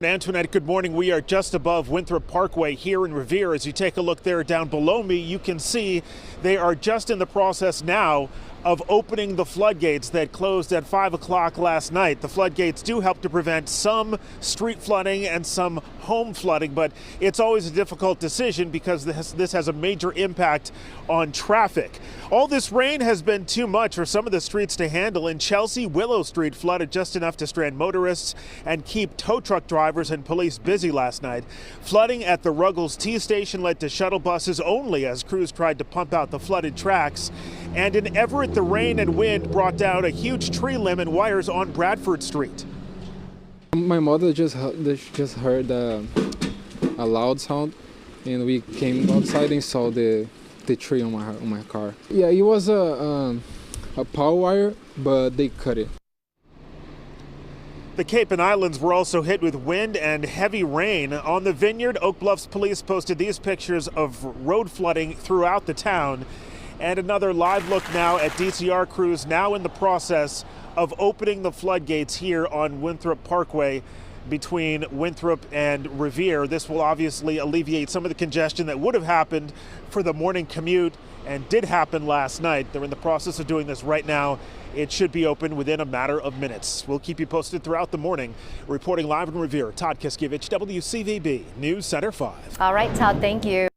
Antoinette, good morning. We are just above Winthrop Parkway here in Revere. As you take a look there down below me, you can see they are just in the process now of opening the floodgates that closed at 5 o'clock last night. The floodgates do help to prevent some street flooding and some home flooding, but it's always a difficult decision because this has a major impact on traffic. All this rain has been too much for some of the streets to handle. In Chelsea, Willow Street flooded just enough to strand motorists and keep tow truck drivers and police busy last night. Flooding at the Ruggles T station led to shuttle buses only as crews tried to pump out the flooded tracks. And in Everett, the rain and wind brought down a huge tree limb and wires on Bradford Street. My mother just heard a loud sound, and we came outside and saw the tree on my car. Yeah, it was a power wire, but they cut it. The Cape and Islands were also hit with wind and heavy rain. On the Vineyard, Oak Bluffs police posted these pictures of road flooding throughout the town. And another live look now at DCR crews now in the process of opening the floodgates here on Winthrop Parkway between Winthrop and Revere. This will obviously alleviate some of the congestion that would have happened for the morning commute and did happen last night. They're in the process of doing this right now. It should be open within a matter of minutes. We'll keep you posted throughout the morning. Reporting live in Revere, Todd Kiskiewicz, WCVB News Center 5. All right, Todd, thank you.